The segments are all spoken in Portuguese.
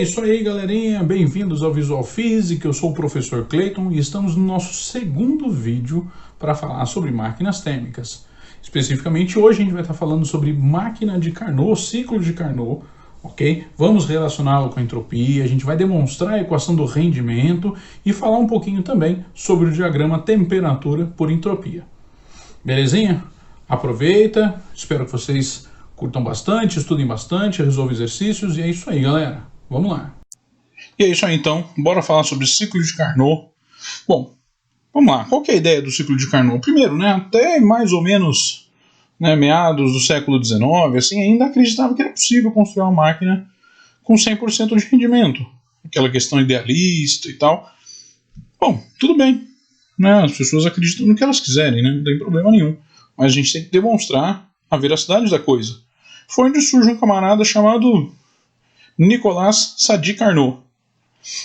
isso aí, galerinha, bem-vindos ao Visual Physics. Eu sou o professor Clayton e estamos no nosso segundo vídeo para falar sobre máquinas térmicas. Especificamente hoje a gente vai estar falando sobre máquina de Carnot, ciclo de Carnot, ok? Vamos relacioná-lo com a entropia, a gente vai demonstrar a equação do rendimento e falar um pouquinho também sobre o diagrama temperatura por entropia. Belezinha? Aproveita, espero que vocês curtam bastante, estudem bastante, resolvam exercícios e é isso aí, galera. Vamos lá. E é isso aí então, bora falar sobre ciclo de Carnot. Bom, vamos lá, qual que é a ideia do ciclo de Carnot? Primeiro, até mais ou menos meados do século XIX, assim, ainda acreditava que era possível construir uma máquina com 100% de rendimento. Aquela questão idealista e tal. Bom, tudo bem, as pessoas acreditam no que elas quiserem, não tem problema nenhum. Mas a gente tem que demonstrar a veracidade da coisa. Foi onde surge um camarada chamado Nicolas Sadi-Carnot.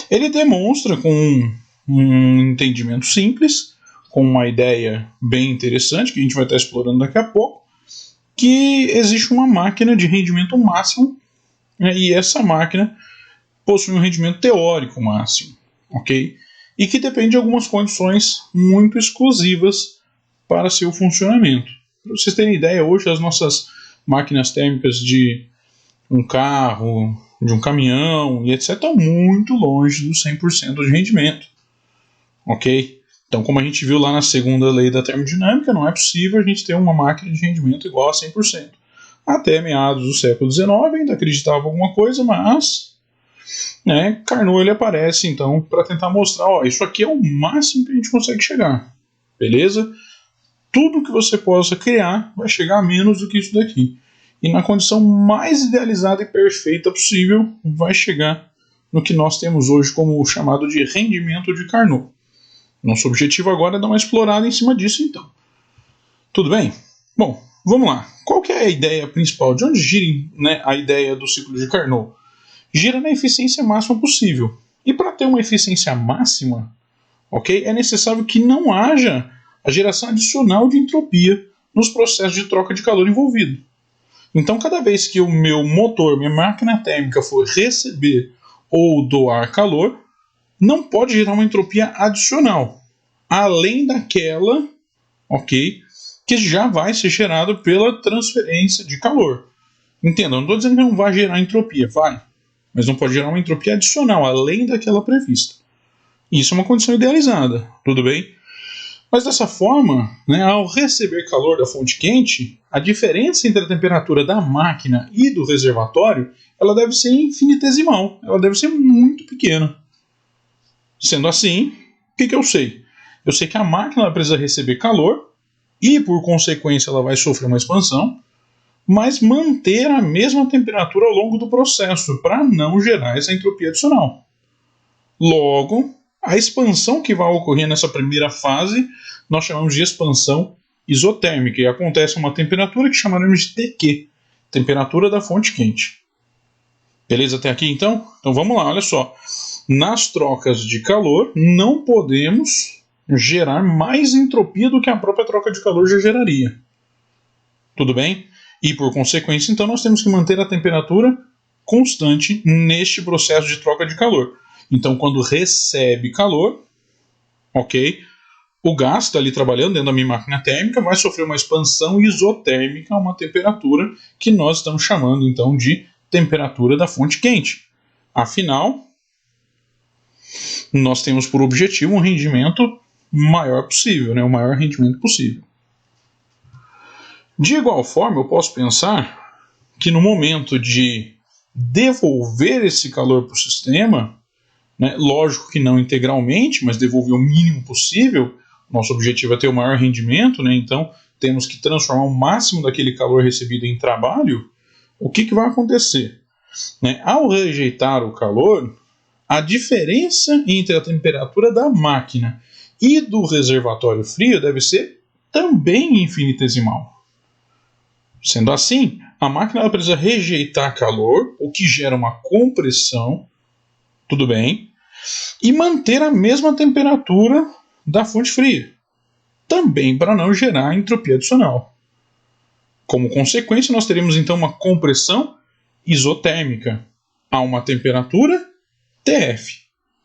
Ele demonstra com um entendimento simples, com uma ideia bem interessante, que a gente vai estar explorando daqui a pouco, que existe uma máquina de rendimento máximo, e essa máquina possui um rendimento teórico máximo, ok? E que depende de algumas condições muito exclusivas para seu funcionamento. Para vocês terem ideia, hoje as nossas máquinas térmicas de um carro, de um caminhão e etc. estão muito longe do 100% de rendimento. Ok? Então, como a gente viu lá na segunda lei da termodinâmica, não é possível a gente ter uma máquina de rendimento igual a 100%. Até meados do século XIX ainda acreditava alguma coisa, mas Carnot ele aparece então para tentar mostrar, isso aqui é o máximo que a gente consegue chegar. Beleza? Tudo que você possa criar vai chegar a menos do que isso daqui. E na condição mais idealizada e perfeita possível, vai chegar no que nós temos hoje como o chamado de rendimento de Carnot. Nosso objetivo agora é dar uma explorada em cima disso, então. Tudo bem? Bom, vamos lá. Qual que é a ideia principal? De onde gira a ideia do ciclo de Carnot? Gira na eficiência máxima possível. E para ter uma eficiência máxima, é necessário que não haja a geração adicional de entropia nos processos de troca de calor envolvido. Então, cada vez que o meu motor, minha máquina térmica for receber ou doar calor, não pode gerar uma entropia adicional, além daquela, que já vai ser gerada pela transferência de calor. Entenda, eu não estou dizendo que não vai gerar entropia, vai, mas não pode gerar uma entropia adicional, além daquela prevista. Isso é uma condição idealizada, tudo bem? Mas dessa forma, ao receber calor da fonte quente, a diferença entre a temperatura da máquina e do reservatório, ela deve ser infinitesimal, ela deve ser muito pequena. Sendo assim, o que eu sei? Eu sei que a máquina ela precisa receber calor e, por consequência, ela vai sofrer uma expansão, mas manter a mesma temperatura ao longo do processo para não gerar essa entropia adicional. Logo, a expansão que vai ocorrer nessa primeira fase, nós chamamos de expansão isotérmica, e acontece a uma temperatura que chamaremos de TQ, temperatura da fonte quente. Beleza até aqui então? Então vamos lá, olha só. Nas trocas de calor, não podemos gerar mais entropia do que a própria troca de calor já geraria. Tudo bem? E por consequência, então, nós temos que manter a temperatura constante neste processo de troca de calor. Então, quando recebe calor, o gás está ali trabalhando dentro da minha máquina térmica, vai sofrer uma expansão isotérmica a uma temperatura que nós estamos chamando, então, de temperatura da fonte quente. Afinal, nós temos por objetivo um rendimento maior possível, o maior rendimento possível. De igual forma, eu posso pensar que no momento de devolver esse calor para o sistema, lógico que não integralmente, mas devolver o mínimo possível, nosso objetivo é ter o maior rendimento, então temos que transformar o máximo daquele calor recebido em trabalho. O que vai acontecer? Ao rejeitar o calor, a diferença entre a temperatura da máquina e do reservatório frio deve ser também infinitesimal. Sendo assim, a máquina ela precisa rejeitar calor, o que gera uma compressão, tudo bem, e manter a mesma temperatura da fonte fria, também para não gerar entropia adicional. Como consequência, nós teremos então uma compressão isotérmica, a uma temperatura TF.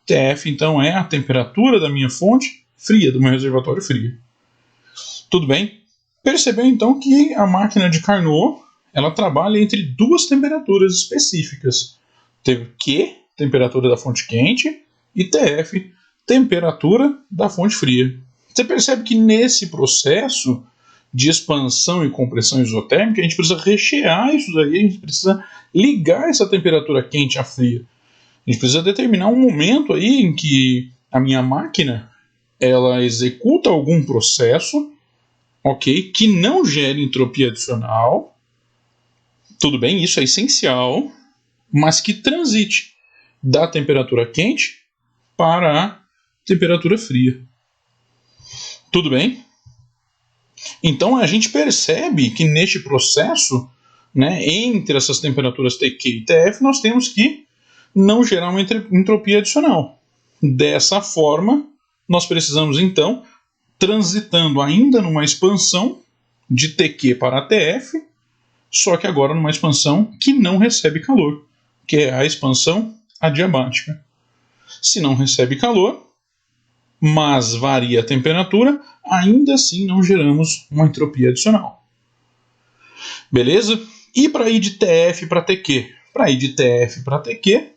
TF, então, é a temperatura da minha fonte fria, do meu reservatório frio. Tudo bem? Percebeu, então, que a máquina de Carnot, ela trabalha entre duas temperaturas específicas. Q, temperatura da fonte quente, e TF, temperatura da fonte fria. Você percebe que nesse processo de expansão e compressão isotérmica, a gente precisa rechear isso daí, a gente precisa ligar essa temperatura quente à fria. A gente precisa determinar um momento aí em que a minha máquina ela executa algum processo, ok, que não gere entropia adicional. Tudo bem, isso é essencial, mas que transite da temperatura quente para a temperatura fria. Tudo bem? Então a gente percebe que neste processo, né, entre essas temperaturas TQ e TF, nós temos que não gerar uma entropia adicional. Dessa forma, nós precisamos então, transitando ainda numa expansão de TQ para TF, só que agora numa expansão que não recebe calor, que é a expansão adiabática. Se não recebe calor, mas varia a temperatura, ainda assim não geramos uma entropia adicional. Beleza? E para ir de TF para TQ? Para ir de TF para TQ,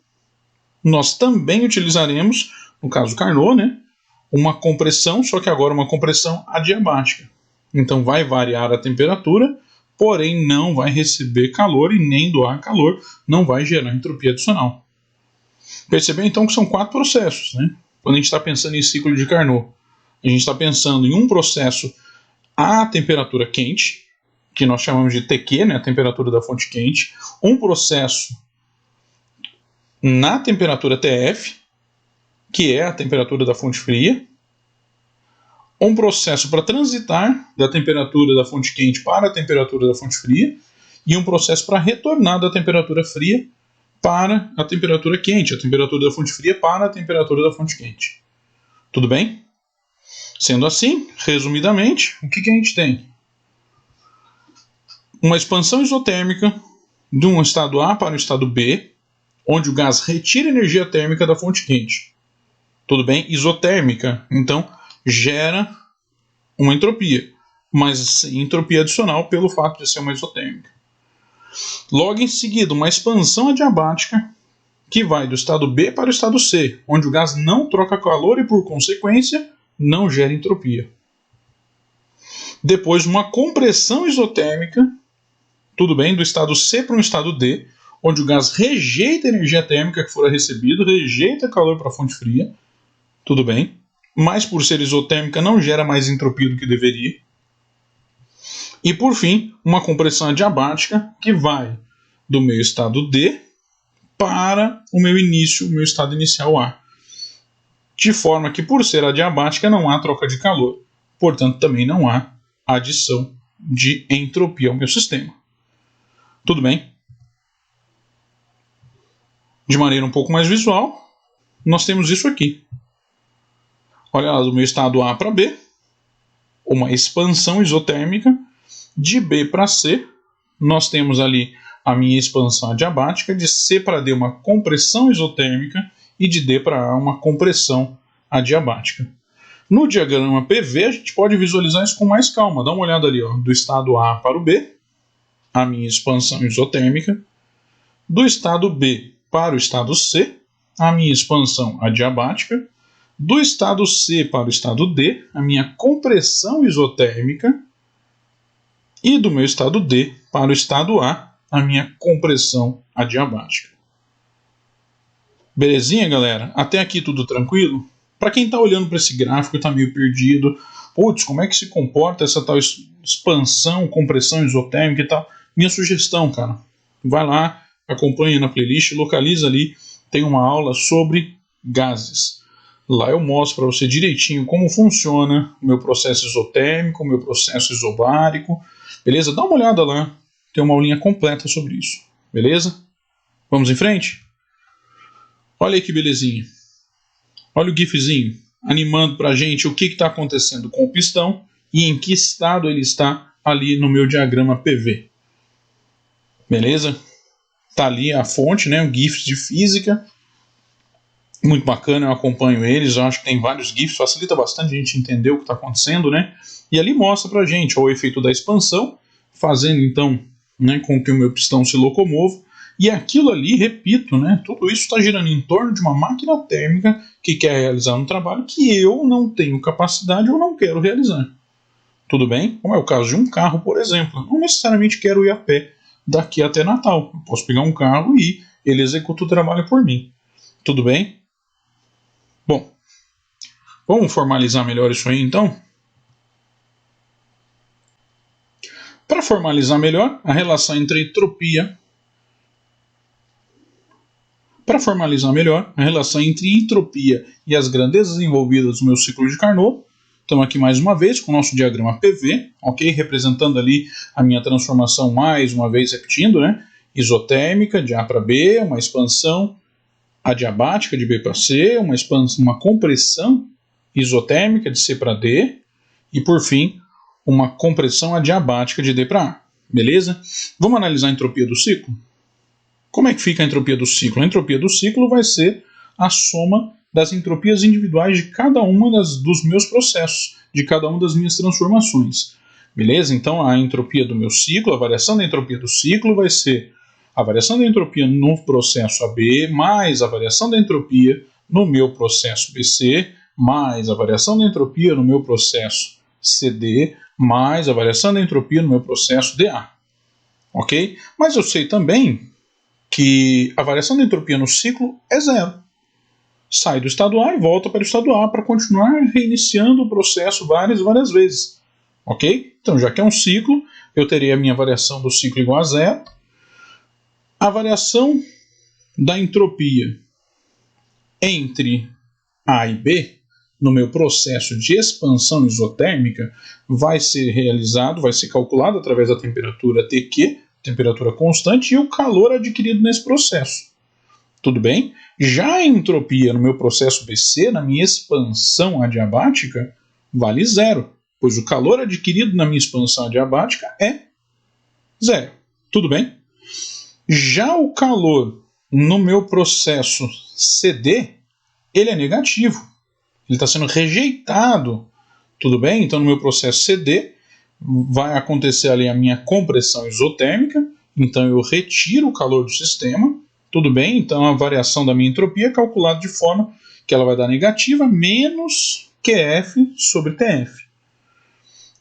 nós também utilizaremos, no caso Carnot, né, uma compressão, só que agora uma compressão adiabática. Então vai variar a temperatura, porém não vai receber calor e nem doar calor, não vai gerar entropia adicional. Percebeu então que são 4 processos, né? Quando a gente está pensando em ciclo de Carnot, a gente está pensando em um processo à temperatura quente, que nós chamamos de TQ, né, a temperatura da fonte quente, um processo na temperatura TF, que é a temperatura da fonte fria, um processo para transitar da temperatura da fonte quente para a temperatura da fonte fria, e um processo para retornar da temperatura fria para a temperatura quente, a temperatura da fonte fria para a temperatura da fonte quente. Tudo bem? Sendo assim, resumidamente, o que a gente tem? Uma expansão isotérmica de um estado A para o estado B, onde o gás retira energia térmica da fonte quente. Tudo bem? Isotérmica, então, gera uma entropia, mas entropia adicional pelo fato de ser uma isotérmica. Logo em seguida, uma expansão adiabática que vai do estado B para o estado C, onde o gás não troca calor e, por consequência, não gera entropia. Depois, uma compressão isotérmica, tudo bem, do estado C para o estado D, onde o gás rejeita a energia térmica que fora recebida, rejeita calor para a fonte fria, tudo bem, mas por ser isotérmica não gera mais entropia do que deveria. E por fim, uma compressão adiabática que vai do meu estado D para o meu estado inicial A. De forma que, por ser adiabática, não há troca de calor. Portanto, também não há adição de entropia ao meu sistema. Tudo bem? De maneira um pouco mais visual, nós temos isso aqui. Olha lá, do meu estado A para B, uma expansão isotérmica. De B para C, nós temos ali a minha expansão adiabática. De C para D, uma compressão isotérmica. E de D para A, uma compressão adiabática. No diagrama PV, a gente pode visualizar isso com mais calma. Dá uma olhada ali, ó, do estado A para o B, a minha expansão isotérmica. Do estado B para o estado C, a minha expansão adiabática. Do estado C para o estado D, a minha compressão isotérmica. E do meu estado D para o estado A, a minha compressão adiabática. Belezinha, galera? Até aqui tudo tranquilo? Para quem está olhando para esse gráfico e está meio perdido, putz, como é que se comporta essa tal expansão, compressão isotérmica e tal? Minha sugestão, cara, vai lá, acompanha na playlist, localiza ali, tem uma aula sobre gases. Lá eu mostro para você direitinho como funciona o meu processo isotérmico, o meu processo isobárico, beleza? Dá uma olhada lá, tem uma aulinha completa sobre isso, beleza? Vamos em frente? Olha aí que belezinha. Olha o gifzinho animando para a gente o que está acontecendo com o pistão e em que estado ele está ali no meu diagrama PV. Beleza? Tá ali a fonte, né, o GIFs de física, muito bacana, eu acompanho eles, eu acho que tem vários GIFs, facilita bastante a gente entender o que está acontecendo, né? E ali mostra pra gente ó, o efeito da expansão, fazendo então, né, com que o meu pistão se locomova, e aquilo ali, repito, né, tudo isso está girando em torno de uma máquina térmica que quer realizar um trabalho que eu não tenho capacidade ou não quero realizar. Tudo bem? Como é o caso de um carro, por exemplo. Não necessariamente quero ir a pé daqui até Natal. Eu posso pegar um carro e ele executa o trabalho por mim. Tudo bem? Bom, vamos formalizar melhor isso aí então? Para formalizar melhor, a relação entre entropia. Para formalizar melhor, a relação entre entropia e as grandezas envolvidas no meu ciclo de Carnot. Estamos aqui mais uma vez com o nosso diagrama PV, ok? Representando ali a minha transformação mais uma vez repetindo, né? Isotérmica de A para B, uma expansão adiabática de B para C, uma compressão isotérmica de C para D e, por fim, uma compressão adiabática de D para A. Beleza? Vamos analisar a entropia do ciclo? Como é que fica a entropia do ciclo? A entropia do ciclo vai ser a soma das entropias individuais de cada uma dos meus processos, de cada uma das minhas transformações. Beleza? Então, a entropia do meu ciclo, a variação da entropia do ciclo vai ser a variação da entropia no processo AB mais a variação da entropia no meu processo BC mais a variação da entropia no meu processo CD mais a variação da entropia no meu processo DA. Ok? Mas eu sei também que a variação da entropia no ciclo é zero. Sai do estado A e volta para o estado A para continuar reiniciando o processo várias vezes. Ok? Então, já que é um ciclo, eu terei a minha variação do ciclo igual a zero. A variação da entropia entre A e B, no meu processo de expansão isotérmica, vai ser calculado através da temperatura Tq, temperatura constante, e o calor adquirido nesse processo. Tudo bem? Já a entropia no meu processo BC, na minha expansão adiabática, vale zero, pois o calor adquirido na minha expansão adiabática é zero. Tudo bem? Já o calor no meu processo CD, ele é negativo. Ele está sendo rejeitado. Tudo bem? Então, no meu processo CD, vai acontecer ali a minha compressão isotérmica. Então, eu retiro o calor do sistema. Tudo bem? Então, a variação da minha entropia é calculada de forma que ela vai dar negativa menos QF sobre TF.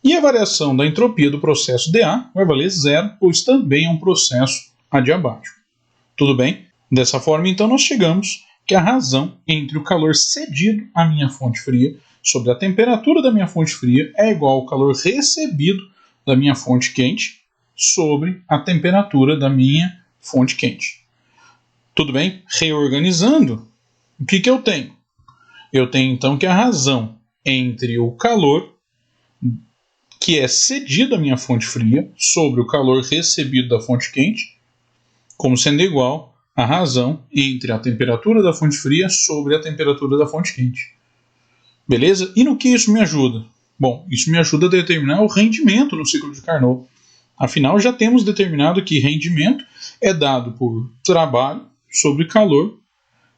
E a variação da entropia do processo DA vai valer zero, pois também é um processo adiabático. Tudo bem? Dessa forma, então, nós chegamos que a razão entre o calor cedido à minha fonte fria sobre a temperatura da minha fonte fria é igual ao calor recebido da minha fonte quente sobre a temperatura da minha fonte quente. Tudo bem? Reorganizando, o que eu tenho? Eu tenho, então, que a razão entre o calor que é cedido à minha fonte fria sobre o calor recebido da fonte quente, como sendo igual à razão entre a temperatura da fonte fria sobre a temperatura da fonte quente. Beleza? E no que isso me ajuda? Bom, isso me ajuda a determinar o rendimento no ciclo de Carnot. Afinal, já temos determinado que rendimento é dado por trabalho sobre calor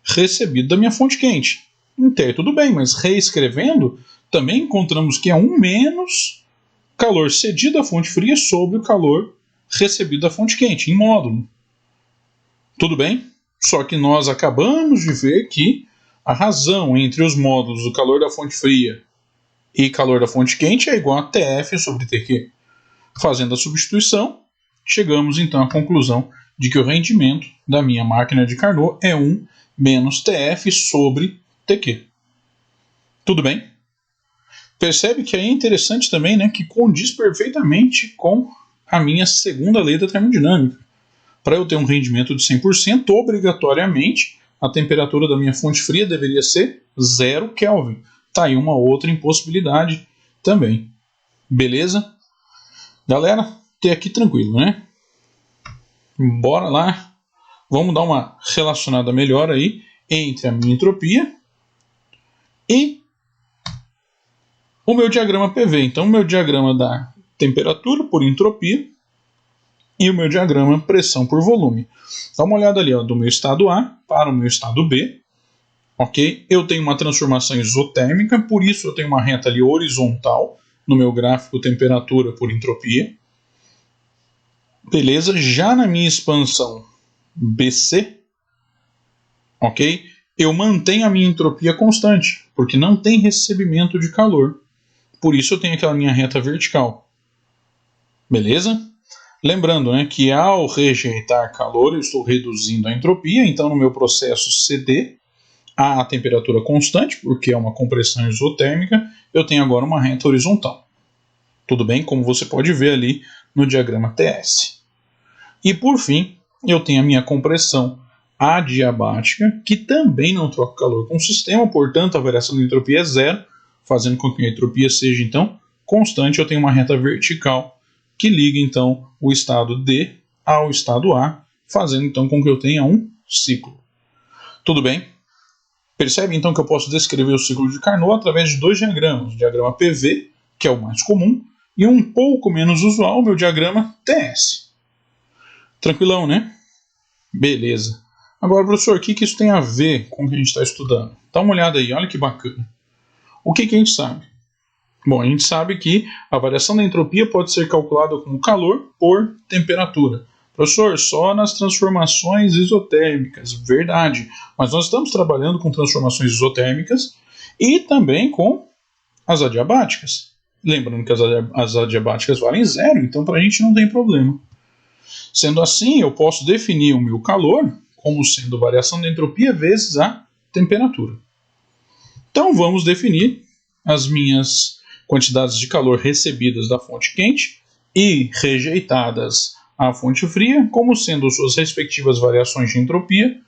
recebido da minha fonte quente. Então, tudo bem, mas reescrevendo, também encontramos que é 1 menos calor cedido à fonte fria sobre o calor recebido da fonte quente, em módulo. Tudo bem? Só que nós acabamos de ver que a razão entre os módulos do calor da fonte fria e calor da fonte quente é igual a TF sobre TQ. Fazendo a substituição, chegamos então à conclusão de que o rendimento da minha máquina de Carnot é 1 menos TF sobre TQ. Tudo bem? Percebe que aí é interessante também, né, que condiz perfeitamente com a minha segunda lei da termodinâmica. Para eu ter um rendimento de 100%, obrigatoriamente, a temperatura da minha fonte fria deveria ser 0 Kelvin. Tá aí uma outra impossibilidade também. Beleza? Galera, até aqui tranquilo, né? Bora lá. Vamos dar uma relacionada melhor aí entre a minha entropia e o meu diagrama PV. Então, o meu diagrama da temperatura por entropia e o meu diagrama pressão por volume. Dá uma olhada ali, ó, do meu estado A para o meu estado B. Ok? Eu tenho uma transformação isotérmica, por isso eu tenho uma reta ali horizontal no meu gráfico temperatura por entropia. Beleza? Já na minha expansão BC, ok? Eu mantenho a minha entropia constante, porque não tem recebimento de calor. Por isso eu tenho aquela minha reta vertical. Beleza? Lembrando, né, que ao rejeitar calor eu estou reduzindo a entropia, então no meu processo CD, a temperatura constante, porque é uma compressão isotérmica, eu tenho agora uma reta horizontal. Tudo bem? Como você pode ver ali no diagrama TS. E por fim, eu tenho a minha compressão adiabática, que também não troca calor com o sistema, portanto a variação de entropia é zero, fazendo com que a entropia seja então constante. Eu tenho uma reta vertical que liga então o estado D ao estado A, fazendo então com que eu tenha um ciclo. Tudo bem? Percebe então que eu posso descrever o ciclo de Carnot através de dois diagramas, o diagrama PV, que é o mais comum, e um pouco menos usual, o meu diagrama TS. Tranquilão, né? Beleza. Agora, professor, o que isso tem a ver com o que a gente está estudando? Dá uma olhada aí, olha que bacana. O que a gente sabe? Bom, a gente sabe que a variação da entropia pode ser calculada como calor por temperatura. Professor, só nas transformações isotérmicas, verdade. Mas nós estamos trabalhando com transformações isotérmicas e também com as adiabáticas. Lembrando que as adiabáticas valem zero, então para a gente não tem problema. Sendo assim, eu posso definir o meu calor como sendo variação da entropia vezes a temperatura. Então vamos definir as minhas quantidades de calor recebidas da fonte quente e rejeitadas à fonte fria como sendo suas respectivas variações de entropia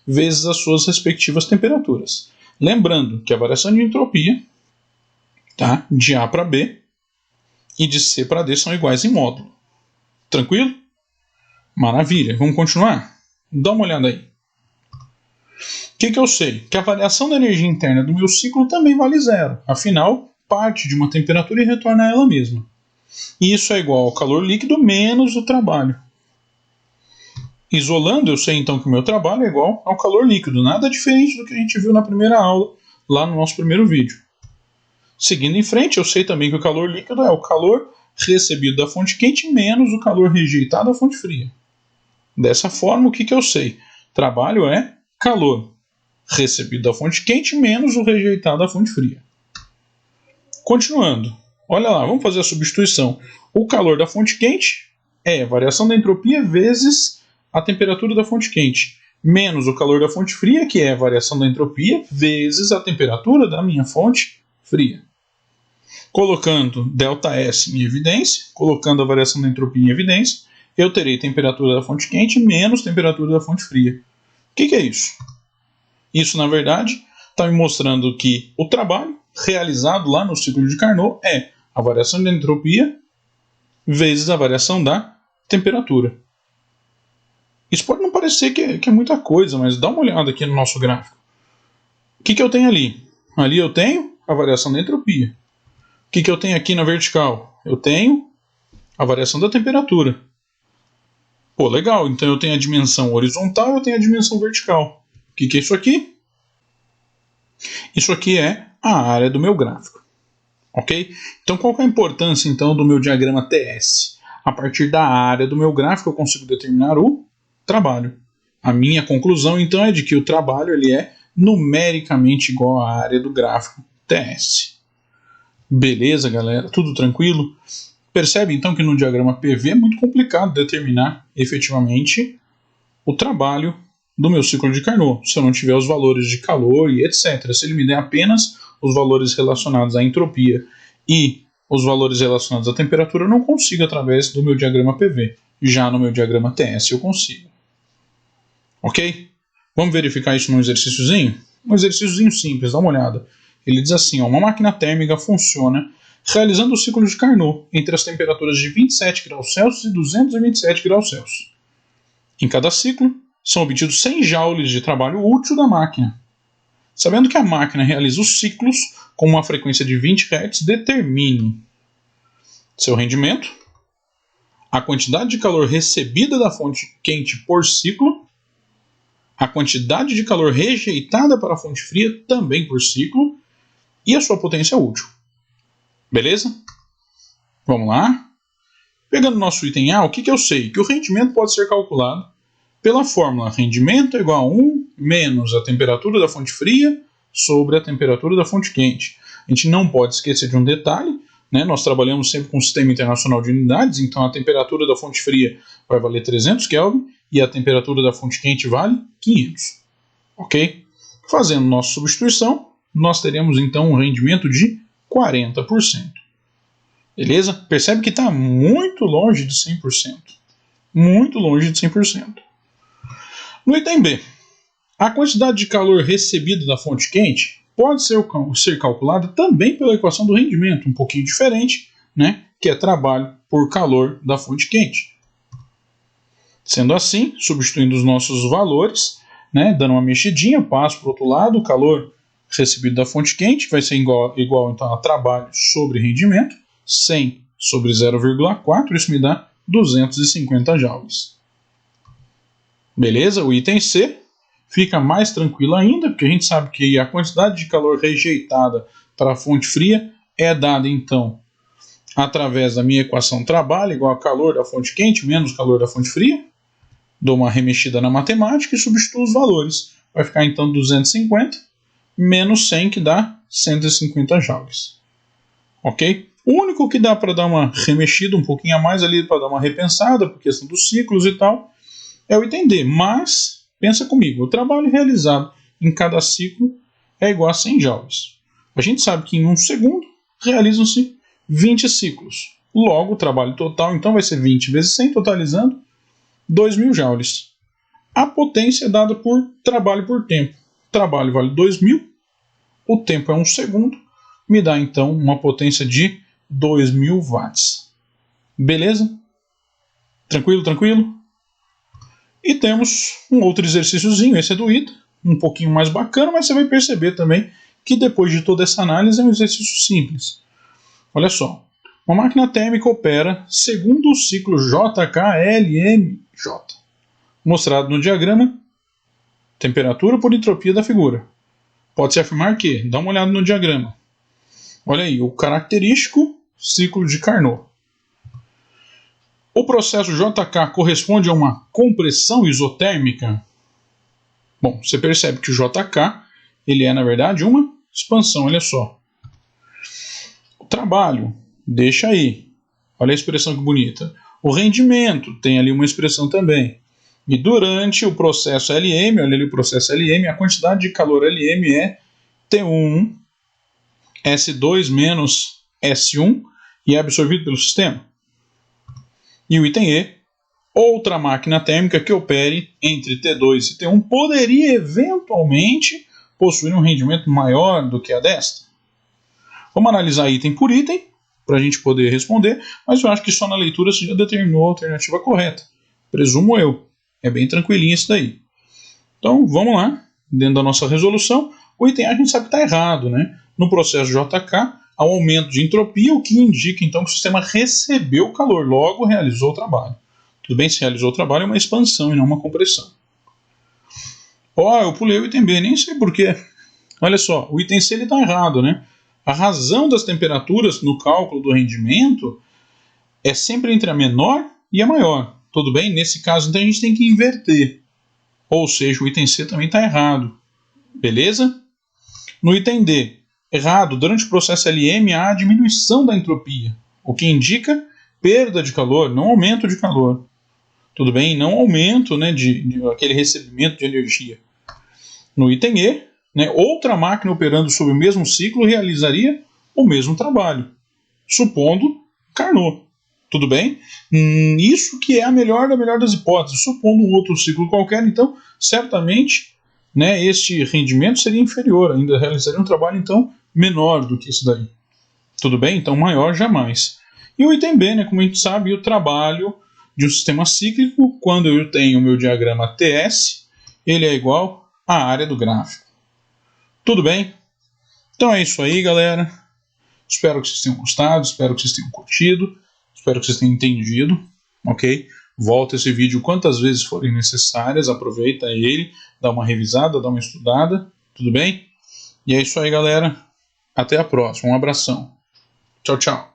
vezes as suas respectivas temperaturas. Lembrando que a variação de entropia, tá, de A para B e de C para D são iguais em módulo. Tranquilo? Maravilha. Vamos continuar? Dá uma olhada aí. O que eu sei? Que a variação da energia interna do meu ciclo também vale zero. Afinal, parte de uma temperatura e retorna a ela mesma. E isso é igual ao calor líquido menos o trabalho. Isolando, eu sei então que o meu trabalho é igual ao calor líquido. Nada diferente do que a gente viu na primeira aula, lá no nosso primeiro vídeo. Seguindo em frente, eu sei também que o calor líquido é o calor recebido da fonte quente menos o calor rejeitado da fonte fria. Dessa forma, o que eu sei? Trabalho é calor recebido da fonte quente menos o rejeitado da fonte fria. Continuando. Olha lá, vamos fazer a substituição. O calor da fonte quente é variação da entropia vezes a temperatura da fonte quente, menos o calor da fonte fria, que é variação da entropia vezes a temperatura da minha fonte fria. Colocando ΔS em evidência, colocando a variação da entropia em evidência, eu terei temperatura da fonte quente menos temperatura da fonte fria. O que é isso? Isso, na verdade, está me mostrando que o trabalho realizado lá no ciclo de Carnot é a variação da entropia vezes a variação da temperatura. Isso pode não parecer que é muita coisa, mas dá uma olhada aqui no nosso gráfico. O que eu tenho ali? Ali eu tenho a variação da entropia. O que eu tenho aqui na vertical? Eu tenho a variação da temperatura. Pô, legal. Então eu tenho a dimensão horizontal e eu tenho a dimensão vertical. O que é isso aqui? Isso aqui é a área do meu gráfico. Ok? Então qual que é a importância então do meu diagrama TS? A partir da área do meu gráfico eu consigo determinar o trabalho. A minha conclusão então é de que o trabalho ele é numericamente igual à área do gráfico TS. Beleza, galera? Tudo tranquilo? Percebe então que no diagrama PV é muito complicado determinar efetivamente o trabalho do meu ciclo de Carnot, se eu não tiver os valores de calor e etc. Se ele me der apenas os valores relacionados à entropia e os valores relacionados à temperatura, eu não consigo através do meu diagrama PV. Já no meu diagrama TS eu consigo. Ok? Vamos verificar isso num exercíciozinho? Um exercíciozinho simples, dá uma olhada. Ele diz assim, ó, uma máquina térmica funciona realizando o ciclo de Carnot entre as temperaturas de 27 graus Celsius e 227 graus Celsius. Em cada ciclo, são obtidos 100 joules de trabalho útil da máquina. Sabendo que a máquina realiza os ciclos com uma frequência de 20 Hz, determine seu rendimento a quantidade de calor recebida da fonte quente por ciclo, a quantidade de calor rejeitada para a fonte fria também por ciclo e a sua potência útil. Beleza? Vamos lá. Pegando o nosso item A, o que eu sei? Que o rendimento pode ser calculado pela fórmula rendimento é igual a 1 menos a temperatura da fonte fria sobre a temperatura da fonte quente. A gente não pode esquecer de um detalhe, né? Nós trabalhamos sempre com o Sistema Internacional de Unidades, então a temperatura da fonte fria vai valer 300 Kelvin e a temperatura da fonte quente vale 500. Ok? Fazendo nossa substituição, nós teremos então um rendimento de 40%. Beleza? Percebe que está muito longe de 100%. Muito longe de 100%. No item B, a quantidade de calor recebida da fonte quente pode ser calculada também pela equação do rendimento, um pouquinho diferente, né? Que é trabalho por calor da fonte quente. Sendo assim, substituindo os nossos valores, né, dando uma mexidinha, passo para o outro lado, o calor recebido da fonte quente vai ser igual então a trabalho sobre rendimento, 100 sobre 0,4, isso me dá 250 joules. Beleza? O item C fica mais tranquilo ainda, porque a gente sabe que a quantidade de calor rejeitada para a fonte fria é dada, então, através da minha equação trabalho igual a calor da fonte quente menos calor da fonte fria. Dou uma remexida na matemática e substituo os valores. Vai ficar, então, 250 menos 100, que dá 150 joules. Ok? O único que dá para dar uma remexida um pouquinho a mais ali, para dar uma repensada, por questão dos ciclos e tal, é o item D. Mas, pensa comigo, o trabalho realizado em cada ciclo é igual a 100 joules. A gente sabe que em um segundo realizam-se 20 ciclos. Logo, o trabalho total, então, vai ser 20 vezes 100, totalizando 2.000 joules. A potência é dada por trabalho por tempo. O trabalho vale 2.000, o tempo é 1 segundo, me dá então uma potência de 2.000 watts. Beleza? Tranquilo, tranquilo? E temos um outro exercíciozinho, esse é do ITA, um pouquinho mais bacana, mas você vai perceber também que depois de toda essa análise é um exercício simples. Olha só, uma máquina térmica opera segundo o ciclo JKLMJ, mostrado no diagrama, temperatura por entropia da figura. Pode-se afirmar que, dá uma olhada no diagrama, olha aí, o característico ciclo de Carnot. O processo JK corresponde a uma compressão isotérmica? Bom, você percebe que o JK ele é, na verdade, uma expansão, olha só. O trabalho, deixa aí. Olha a expressão que bonita. O rendimento, tem ali uma expressão também. E durante o processo LM, olha ali o processo LM, a quantidade de calor LM é T1, S2 menos S1 e é absorvido pelo sistema. E o item E, outra máquina térmica que opere entre T2 e T1 poderia eventualmente possuir um rendimento maior do que a desta. Vamos analisar item por item para a gente poder responder, mas eu acho que só na leitura você já determinou a alternativa correta. Presumo eu. É bem tranquilinho isso daí. Então vamos lá, dentro da nossa resolução, o item A a gente sabe que está errado, né? No processo JK, há um aumento de entropia, o que indica então que o sistema recebeu calor, logo realizou o trabalho. Tudo bem, se realizou o trabalho é uma expansão e não uma compressão. Eu pulei o item B, nem sei porquê. Olha só, o item C está errado, né? A razão das temperaturas no cálculo do rendimento é sempre entre a menor e a maior. Tudo bem? Nesse caso, então, a gente tem que inverter. Ou seja, o item C também está errado. Beleza? No item D, errado, durante o processo LM há a diminuição da entropia, o que indica perda de calor, não aumento de calor. Tudo bem? Não aumento, né, de aquele recebimento de energia. No item E, né, outra máquina operando sob o mesmo ciclo realizaria o mesmo trabalho, supondo Carnot. Tudo bem? Isso que é a melhor das hipóteses. Supondo um outro ciclo qualquer, então, certamente, né, este rendimento seria inferior, ainda realizaria um trabalho, então, menor do que isso daí. Tudo bem? Então, maior jamais. E o item B, né, como a gente sabe, o trabalho de um sistema cíclico, quando eu tenho o meu diagrama TS, ele é igual à área do gráfico. Tudo bem? Então é isso aí, galera. Espero que vocês tenham gostado, espero que vocês tenham curtido, espero que vocês tenham entendido. ok? Volta esse vídeo quantas vezes forem necessárias, aproveita ele, dá uma revisada, dá uma estudada, tudo bem? E é isso aí, galera. Até a próxima. Um abração. Tchau, tchau.